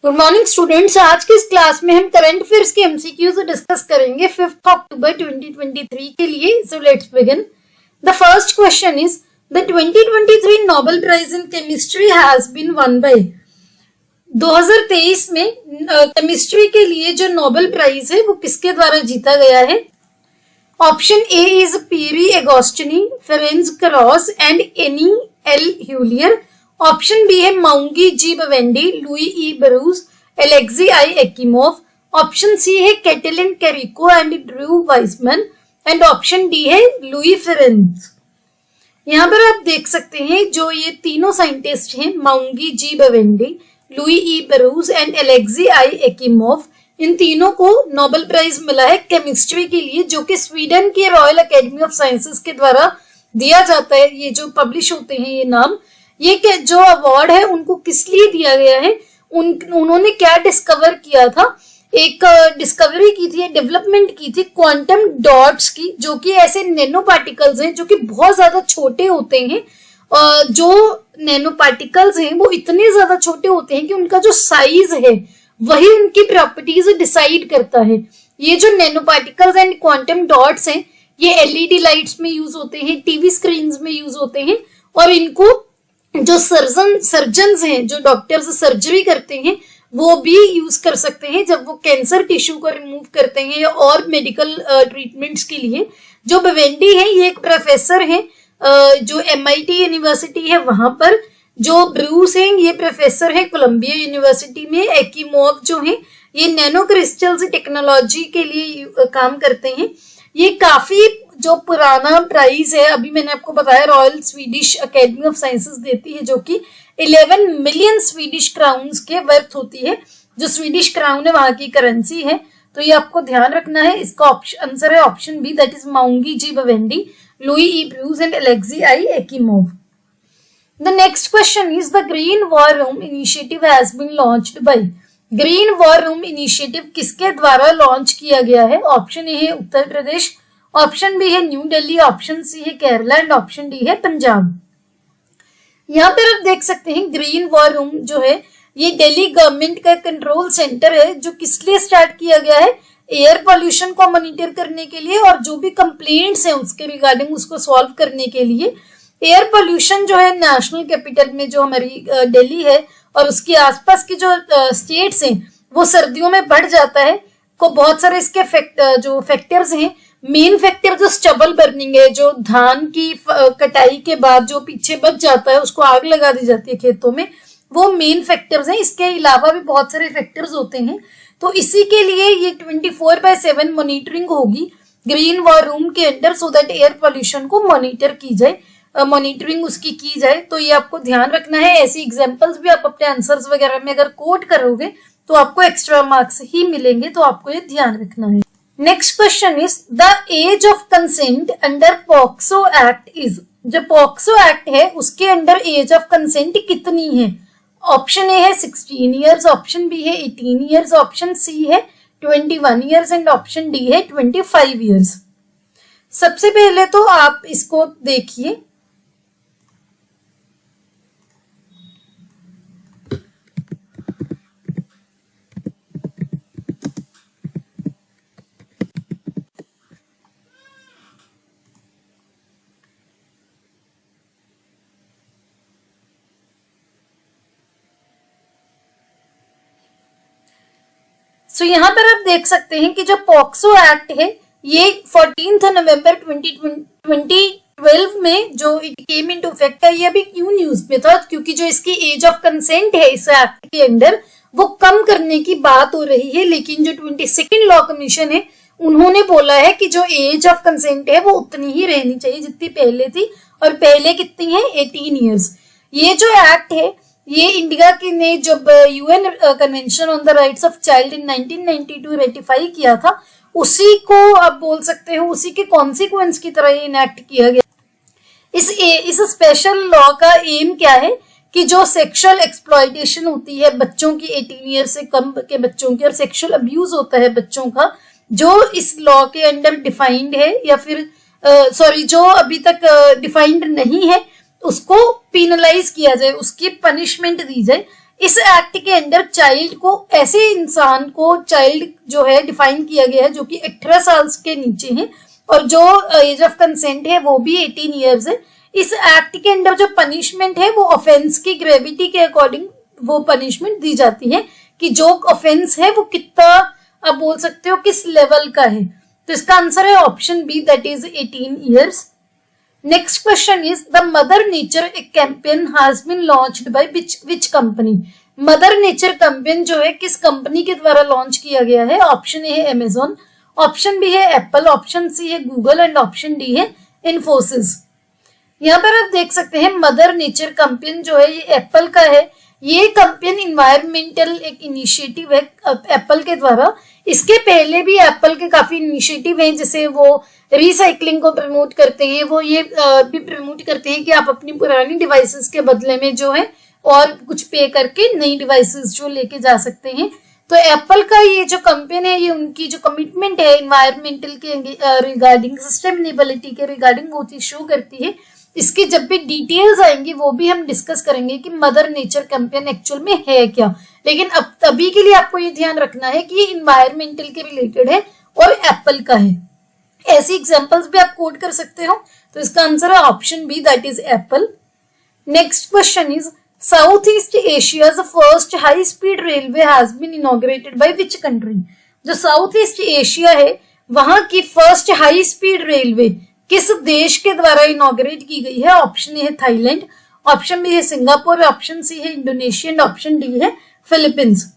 Good morning students. आज की इस क्लास में हम करंट अफेयर्स के एमसीक्यूज डिस्कस करेंगे 5 अक्टूबर 2023 के लिए। So let's begin. The first question is the 2023 Nobel prize in chemistry has been won by. 2023 में केमिस्ट्री के लिए जो नोबेल प्राइज है वो किसके द्वारा जीता गया है? Option A is Pierre Agostini, Ferenc Krausz and Anne L'Huillier. Option B है Moungi G Bawendi, Louis E Brus, Alexei I Ekimov. Option C है Katalin Kariko and Drew Weissman and option D है Louis Ferenc. यहाँ पर आप देख सकते हैं जो ये तीनों साइंटिस्ट हैं, Moungi G Bawendi, Louis E Brus and Alexei I Ekimov, इन तीनों को नोबेल प्राइज मिला है केमिस्ट्री के लिए, जो कि स्वीडन के रॉयल एकेडमी ऑफ साइंसेस के द्वारा दिया जाता है। ये जो पब्लिश होते हैं ये नाम, ये जो अवार्ड है उनको किस लिए दिया गया है? उन्होंने क्या डिस्कवर किया था? एक डिस्कवरी की थी, डेवलपमेंट की थी क्वांटम डॉट्स की, जो कि ऐसे नैनो पार्टिकल्स हैं जो कि बहुत ज्यादा छोटे होते हैं। जो नैनो पार्टिकल्स हैं वो इतने ज्यादा छोटे होते हैं कि उनका जो साइज है वही उनकी प्रॉपर्टीज डिसाइड करता है। ये जो nano particles and quantum dots हैं ये एलईडी लाइट्स में यूज होते हैं, टीवी स्क्रीन में यूज होते हैं, और इनको जो सर्जन्स हैं, जो डॉक्टर्स सर्जरी करते हैं, वो भी यूज कर सकते हैं जब वो कैंसर टिश्यू को रिमूव करते हैं या और मेडिकल ट्रीटमेंट्स के लिए। जो बवेंडी है ये एक प्रोफेसर है जो MIT यूनिवर्सिटी है वहां पर। जो ब्रूस हैं ये प्रोफेसर है कोलंबिया यूनिवर्सिटी में। एकिमोव जो है ये नैनो क्रिस्टल्स टेक्नोलॉजी के लिए काम करते हैं। ये काफी जो पुराना प्राइज है, अभी मैंने आपको बताया royal Swedish academy of sciences देती है, जो कि 11 मिलियन स्वीडिश क्राउन्स के वर्थ होती है। जो स्वीडिश क्राउन है वहां की करेंसी है, तो ये आपको ध्यान रखना है। इसका आंसर है option B, that is Moungi G Bawendi, Louis E Brus and Alexei I Ekimov. The next question is the green war room initiative has been launched by. Green war room initiative किसके द्वारा launch किया गया है? Option A है Uttar Pradesh, option B है New Delhi, option C है Kerala and option D है पंजाब। यहाँ पर आप देख सकते हैं ग्रीन वॉर रूम जो है ये दिल्ली गवर्नमेंट का कंट्रोल सेंटर है, जो किस लिए स्टार्ट किया गया है? एयर पोल्यूशन को मॉनिटर करने के लिए और जो भी कंप्लेंट्स हैं उसके रिगार्डिंग उसको सॉल्व करने के लिए। एयर पोल्यूशन जो है नेशनल कैपिटल में जो हमारी दिल्ली है और उसके आसपास की जो स्टेट्स हैं वो सर्दियों में बढ़ जाता है। को बहुत सारे इसके जो फैक्टर्स हैं, मेन फैक्टर जो स्टबल बर्निंग है, जो धान की कटाई के बाद जो पीछे बच जाता है उसको आग लगा दी जाती है खेतों में, वो मेन फैक्टर्स हैं। इसके अलावा भी बहुत सारे फैक्टर्स होते हैं, तो इसी के लिए ये 24/7 मॉनिटरिंग होगी ग्रीन वॉर रूम के under, so that air pollution को मॉनिटर की जाए, मॉनिटरिंग उसकी की जाए। तो ये आपको ध्यान रखना है। ऐसी एग्जाम्पल्स भी आप अपने आंसर्स वगैरह में अगर कोट करोगे तो आपको एक्स्ट्रा मार्क्स ही मिलेंगे, तो आपको ये ध्यान रखना है। Next question is the age of consent under POCSO act is. जो पॉक्सो एक्ट है उसके अंडर एज ऑफ कंसेंट कितनी है? ऑप्शन ए है 16 ईयर्स, ऑप्शन बी है 18 ईयर्स, ऑप्शन सी है 21 ईयर्स एंड ऑप्शन डी है 25 ईयर्स। सबसे पहले तो आप इसको देखिए, तो यहाँ पर आप देख सकते हैं कि जो पॉक्सो एक्ट है ये 14 नवंबर 2012 में जो इट केम इनटू इफेक्ट है। ये अभी क्यों न्यूज में था? क्योंकि जो इसकी एज ऑफ कंसेंट है इस एक्ट के अंदर वो कम करने की बात हो रही है, लेकिन जो 22nd लॉ कमीशन है उन्होंने बोला है कि जो एज ऑफ कंसेंट है वो उतनी ही रहनी चाहिए जितनी पहले थी, और पहले कितनी है? 18 ईयर्स। ये जो एक्ट है ये इंडिया की ने जब UN convention on the rights of child in 1992 ratify किया था, उसी को आप बोल सकते हो उसी के कॉन्सिक्वेंस की तरह इनैक्ट किया गया। इस स्पेशल लॉ का एम क्या है कि जो सेक्सुअल एक्सप्लॉयटेशन होती है बच्चों की 18 ईयर से कम के बच्चों की, और सेक्सुअल अब्यूज होता है बच्चों का, जो इस लॉ के अंडर डिफाइंड है या फिर जो अभी तक डिफाइंड नहीं है, उसको पिनलाइज किया जाए, उसकी पनिशमेंट दी जाए। इस एक्ट के अंदर चाइल्ड को, ऐसे इंसान को चाइल्ड जो है डिफाइन किया गया है जो कि 18 साल के नीचे है और जो एज ऑफ कंसेंट है वो भी 18 ईयर्स है। इस एक्ट के अंदर जो पनिशमेंट है वो ऑफेंस की ग्रेविटी के अकॉर्डिंग वो पनिशमेंट दी जाती है कि जो ऑफेंस है वो कितना, आप बोल सकते हो किस लेवल का है। तो इसका आंसर है option B, that is 18 years. Next question is the mother nature campaign has been launched by which company. Mother nature campaign जो है किस कंपनी के द्वारा लॉन्च किया गया है। ऑप्शन ए है अमेजोन, ऑप्शन बी है एप्पल, ऑप्शन सी है गूगल एंड ऑप्शन डी है इन्फोसिस। यहाँ पर आप देख सकते हैं मदर नेचर कैंपेन जो है ये एप्पल का है। ये कैंपेन इन्वायरमेंटल एक इनिशिएटिव है एप्पल के द्वारा। इसके पहले भी एप्पल के काफी इनिशिएटिव हैं, जैसे वो रिसाइकलिंग को प्रमोट करते हैं, वो ये भी प्रमोट करते हैं कि आप अपनी पुरानी डिवाइसेस के बदले में जो है और कुछ पे करके नई डिवाइसेस जो लेके जा सकते हैं। तो एप्पल का ये जो कंपेन है ये उनकी जो कमिटमेंट है इन्वायरमेंटल के रिगार्डिंग, सस्टेनेबिलिटी के रिगार्डिंग वो चीज शो करती है। इसकी जब भी डिटेल्स आएंगी वो भी हम डिस्कस करेंगे कि मदर नेचर कैंपेन एक्चुअल में है क्या। लेकिन अब अभी के लिए आपको ये ध्यान रखना है कि ये इन्वायरमेंटल के रिलेटेड है और एप्पल का है। ऐसी एग्जांपल्स भी आप कोट कर सकते हो। तो इसका आंसर है option B, that is Apple. Next question is South East Asia's first high speed railway has been inaugurated by which country. जो साउथ ईस्ट एशिया है वहां की फर्स्ट हाई स्पीड रेलवे किस देश के द्वारा इनॉग्रेट की गई है। ऑप्शन ए है थाईलैंड, ऑप्शन बी है सिंगापुर, ऑप्शन सी है इंडोनेशिया एंड ऑप्शन डी है फिलीपींस।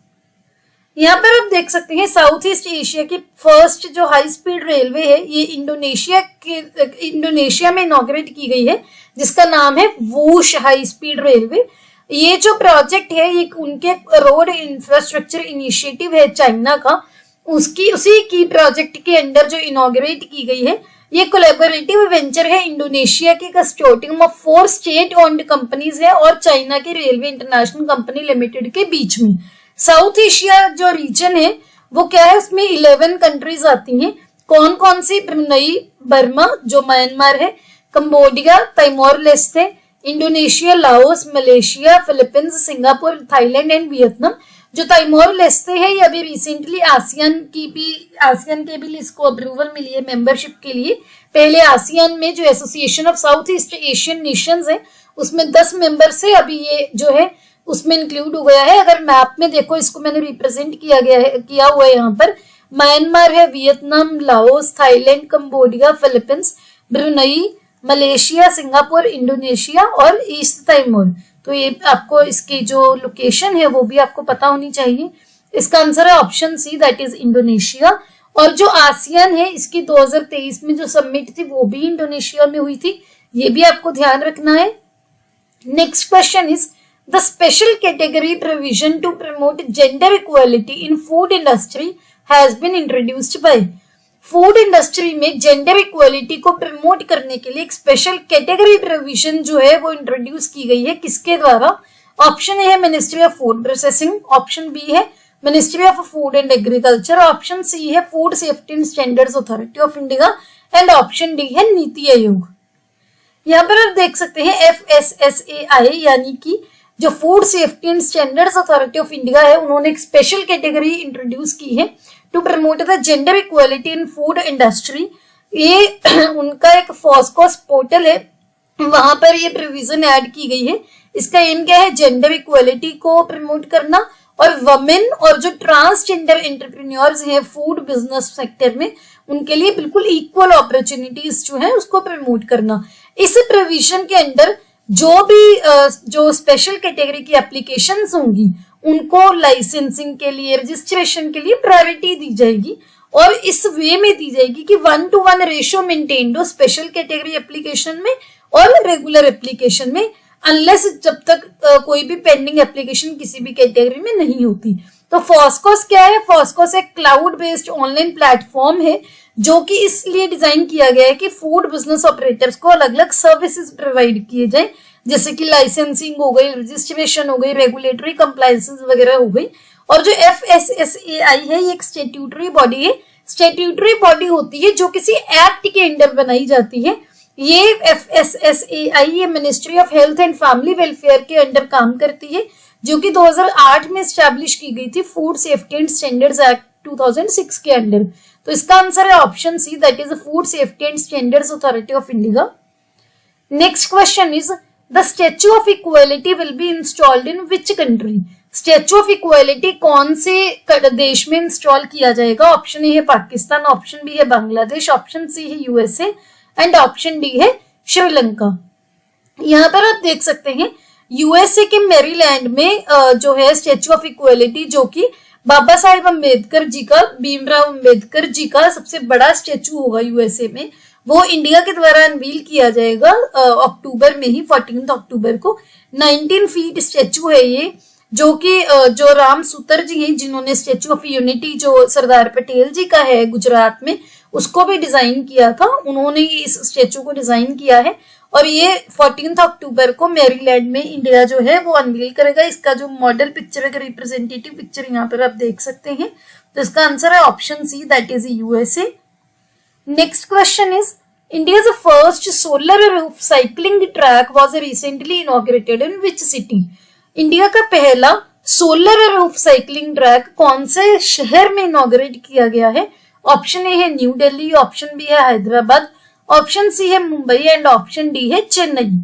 यहाँ पर आप देख सकते हैं साउथ ईस्ट एशिया की फर्स्ट जो हाई स्पीड रेलवे है ये इंडोनेशिया में इनॉग्रेट की गई है, जिसका नाम है वूश हाई स्पीड रेलवे। ये जो प्रोजेक्ट है ये उनके रोड इंफ्रास्ट्रक्चर इनिशिएटिव है चाइना का, उसी की प्रोजेक्ट के अंडर जो इनॉग्रेट की गई है। ये कोलैबोरेटिव वेंचर है इंडोनेशिया के consortium of 4 state owned companies है और चाइना की रेलवे इंटरनेशनल कंपनी लिमिटेड के बीच में। साउथ एशिया जो रीजन है वो क्या है, उसमें 11 कंट्रीज आती हैं। कौन कौन सी? ब्रुनई, बर्मा जो म्यांमार है, Cambodia, Timor Leste, Indonesia, Laos, Malaysia, Philippines, Singapore, Thailand and Vietnam. जो तिमोर लेस्ते है ये अभी रिसेंटली आसियान के भी इसको अप्रूवल मिली है मेंबरशिप के लिए। पहले आसियान में जो association of south east Asian Nations है उसमें 10 मेंबर से अभी ये जो है उसमें इंक्लूड हो गया है। अगर मैप में देखो इसको मैंने रिप्रेजेंट किया हुआ है यहाँ पर। म्यांमार है, Vietnam, Laos, Thailand, Cambodia, Philippines, Brunei, Malaysia, Singapore, Indonesia और ईस्ट तिमोर। तो ये आपको इसकी जो लोकेशन है वो भी आपको पता होनी चाहिए। इसका आंसर है option C, that is Indonesia. और जो आसियान है इसकी 2023 में जो समिट थी वो भी इंडोनेशिया में हुई थी, ये भी आपको ध्यान रखना है। Next question is the special category provision to promote gender equality in food industry has been introduced by. Food industry में जेंडर इक्वालिटी को प्रमोट करने के लिए एक स्पेशल कैटेगरी प्रोविजन जो है वो इंट्रोड्यूस की गई है, किसके द्वारा? ऑप्शन ए है ministry of food processing, option B है ministry of food and agriculture, option C है food safety and standards authority of India and option D है नीति आयोग। यहाँ पर आप देख सकते हैं FSSAI यानी कि जो food safety and standards authority of India है उन्होंने एक स्पेशल कैटेगरी इंट्रोड्यूस की है to promote the gender equality in food industry. ये उनका एक फॉस्कोस पोर्टल है, वहां पर ये प्रोविजन ऐड की गई है। इसका एम क्या है? जेंडर इक्वालिटी को प्रमोट करना और वुमेन और जो ट्रांसजेंडर एंटरप्रेन्योर्स हैं फूड बिजनेस सेक्टर में उनके लिए बिल्कुल इक्वल अपॉर्चुनिटीज जो है उसको प्रमोट करना। इस प्रोविजन के अंदर जो स्पेशल कैटेगरी की एप्लीकेशंस होंगी उनको लाइसेंसिंग के लिए, रजिस्ट्रेशन के लिए प्रायोरिटी दी जाएगी और इस वे में दी जाएगी कि 1:1 रेशियो मेंटेन हो स्पेशल कैटेगरी एप्लीकेशन में और रेगुलर एप्लीकेशन में, अनलेस जब तक कोई भी पेंडिंग एप्लीकेशन किसी भी कैटेगरी में नहीं होती। तो फॉस्कोस क्या है? फॉस्कोस एक क्लाउड बेस्ड ऑनलाइन प्लेटफॉर्म है जो कि इसलिए डिजाइन किया गया है कि फूड बिजनेस ऑपरेटर्स को अलग अलग सर्विसेज प्रोवाइड किए जाए, जैसे कि लाइसेंसिंग हो गई, रजिस्ट्रेशन हो गई, रेगुलेटरी कंप्लायंसेस वगैरह हो गई। और जो FSSAI है ये एक स्टैट्यूटरी बॉडी है। स्टैट्यूटरी बॉडी होती है जो किसी एक्ट के अंडर बनाई जाती है। ये FSSAI ये ministry of health and family welfare के अंडर काम करती है। जो कि 2008 में स्टैब्लिश की गई थी food safety and standards act 2006 के अंडर। तो इसका आंसर है option C, that is food safety and standards authority of India. Next question is the statue of equality will be installed in which country? Statue of equality कौन से देश में install किया जाएगा? ऑप्शन ए है Pakistan, option B है Bangladesh, option C है USA and option D है श्रीलंका। यहाँ पर आप देख सकते हैं यूएसए के मैरीलैंड में जो है स्टैच्यू ऑफ इक्वालिटी, जो कि बाबा साहेब अम्बेडकर जी का, भीमराव अम्बेडकर जी का सबसे बड़ा स्टैच्यू होगा यूएसए में, वो इंडिया के द्वारा अनवील किया जाएगा अक्टूबर में ही, 14 अक्टूबर को। 19 फीट स्टैच्यू है ये, जो कि जो राम सूतर जी हैं जिन्होंने स्टैच्यू ऑफ यूनिटी जो सरदार पटेल जी का है गुजरात में, उसको भी डिजाइन किया था, उन्होंने इस स्टैच्यू को डिजाइन किया है और ये 14 अक्टूबर को मैरीलैंड में इंडिया जो है वो अनवील करेगा। इसका जो मॉडल पिक्चर है, रिप्रेजेंटेटिव पिक्चर यहाँ पर आप देख सकते हैं। तो इसका आंसर है option C, that is USA. Next question is India's first solar roof cycling track was recently inaugurated in which city? India का पहला सोलर रूफ साइकिलिंग ट्रैक कौन से शहर में इनॉग्रेट किया गया है? ऑप्शन ए है न्यू दिल्ली, ऑप्शन बी है हैदराबाद, ऑप्शन सी है मुंबई एंड ऑप्शन डी है चेन्नई।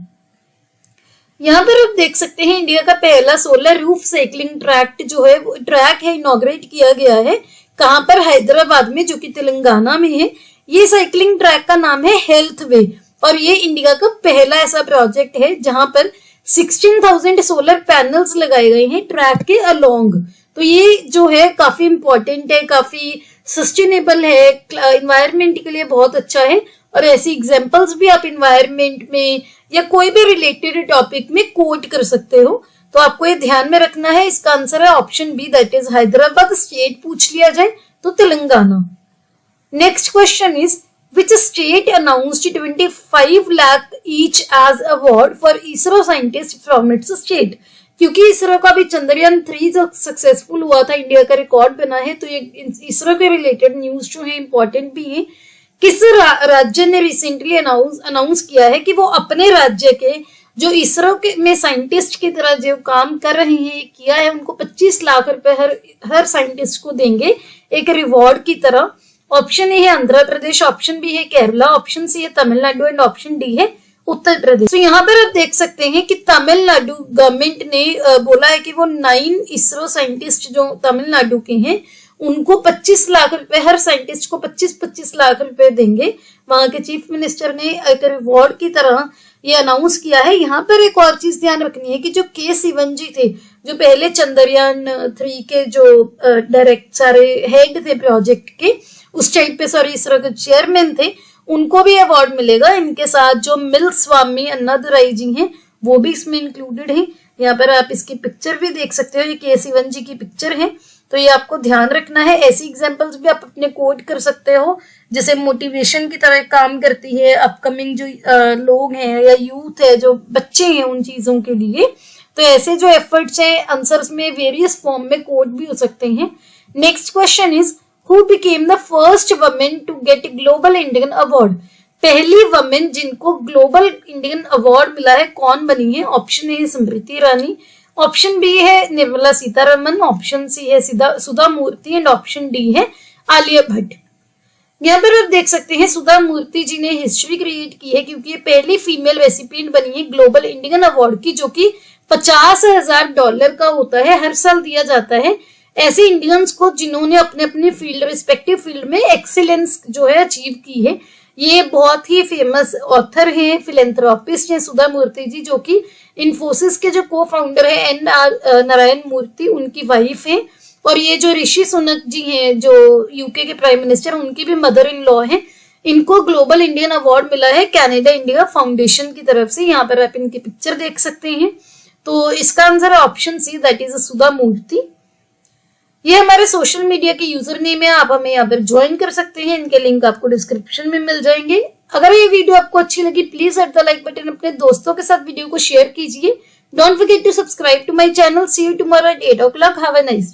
यहाँ पर आप देख सकते हैं इंडिया का पहला सोलर रूफ साइकिलिंग ट्रैक जो है वो ट्रैक है इनॉग्रेट किया गया है। कहाँ पर? हैदराबाद में, जो कि तेलंगाना में है। ये साइकिलिंग ट्रैक का नाम है हेल्थ वे और ये इंडिया का पहला ऐसा प्रोजेक्ट है जहां पर 16,000 सोलर पैनल्स लगाए गए हैं ट्रैक के अलोंग। तो ये जो है काफी इंपॉर्टेंट है, काफी सस्टेनेबल है, इन्वायरमेंट के लिए बहुत अच्छा है। और ऐसी एग्जांपल्स भी आप इन्वायरमेंट में या कोई भी रिलेटेड टॉपिक में कोट कर सकते हो, तो आपको ये ध्यान में रखना है। इसका आंसर है option B, that is Hyderabad. State पूछ लिया जाए तो Telangana. Next question is which state announced 25 lakh each as award for ISRO scientists from its state? क्योंकि इसरो का भी चंद्रयान 3 जो सक्सेसफुल हुआ था, इंडिया का रिकॉर्ड बना है, तो ये इसरो के रिलेटेड न्यूज जो है इंपॉर्टेंट भी है। किस राज्य ने रिसेंटली अनाउंस किया है कि वो अपने राज्य के जो इसरो के में साइंटिस्ट की तरह जो काम कर रहे हैं किया है, उनको 25 लाख रुपए हर साइंटिस्ट को देंगे एक रिवॉर्ड की तरह। ऑप्शन ए है आंध्र प्रदेश, ऑप्शन बी है केरला, ऑप्शन सी है तमिलनाडु एंड ऑप्शन डी है उत्तर प्रदेश। तो यहाँ पर आप देख सकते हैं कि तमिलनाडु गवर्नमेंट ने बोला है कि वो 9 इसरो साइंटिस्ट जो तमिलनाडु के हैं उनको 25 लाख रुपए, हर साइंटिस्ट को 25-25 लाख रुपए देंगे। वहां के चीफ मिनिस्टर ने एक रिवॉर्ड की तरह ये अनाउंस किया है। यहाँ पर एक और चीज ध्यान रखनी है कि जो के सिवन जी थे, जो पहले चंद्रयान 3 के जो डायरेक्ट सारे हेड थे प्रोजेक्ट के, उस टाइम पे इसरो के चेयरमैन थे, उनको भी अवार्ड मिलेगा। इनके साथ जो मिल स्वामी अन्नादुराई जी हैं वो भी इसमें इंक्लूडेड है। यहाँ पर आप इसकी पिक्चर भी देख सकते हो, ये के सिवन जी की पिक्चर है। तो ये आपको ध्यान रखना है। ऐसी एग्जांपल्स भी आप अपने कोड कर सकते हो, जैसे मोटिवेशन की तरह काम करती है अपकमिंग जो लोग हैं या यूथ है, जो बच्चे हैं, उन चीजों के लिए। तो ऐसे जो एफर्ट्स हैं आंसर्स में वेरियस फॉर्म में कोड भी हो सकते हैं। Next question is who became the first women to get global Indian award? पहली वुमेन जिनको ग्लोबल इंडियन अवार्ड मिला है कौन बनी है? Option A Smriti Irani, option B है निर्मला सीतारमन, ऑप्शन सी है Sudha Murthy and option D है आलिया भट्ट। यहाँ पर आप देख सकते हैं सुधा मूर्ति जी ने हिस्ट्री क्रिएट की है क्योंकि ये पहली फीमेल रेसिपिएंट बनी है ग्लोबल इंडियन अवार्ड की, जो कि $50,000 का होता है, हर साल दिया जाता है ऐसे इंडियंस को जिन्होंने अपने अपने फील्ड रिस्पेक्टिव फील्ड में एक्सीलेंस जो है अचीव की है। ये बहुत ही फेमस ऑथर हैं, फिलेंथ्रोपिस्ट हैं सुधा मूर्ति जी, जो कि इन्फोसिस के जो को फाउंडर है NR नारायण मूर्ति, उनकी वाइफ है। और ये जो ऋषि सुनक जी हैं जो यूके के प्राइम मिनिस्टर, उनकी भी मदर इन लॉ है। इनको ग्लोबल इंडियन अवार्ड मिला है कनाडा इंडिया फाउंडेशन की तरफ से। यहाँ पर आप इनकी पिक्चर देख सकते हैं। तो इसका आंसर है ऑप्शन सी, दैट इज सुधा मूर्ति। ये हमारे सोशल मीडिया के यूजर नेम है, आप हमें यहाँ पर ज्वाइन कर सकते हैं। इनके लिंक आपको डिस्क्रिप्शन में मिल जाएंगे। अगर ये वीडियो आपको अच्छी लगी please hit the like button, अपने दोस्तों के साथ वीडियो को शेयर कीजिए। Don't forget to subscribe to my channel. See you tomorrow at 8 o'clock। Have a nice day.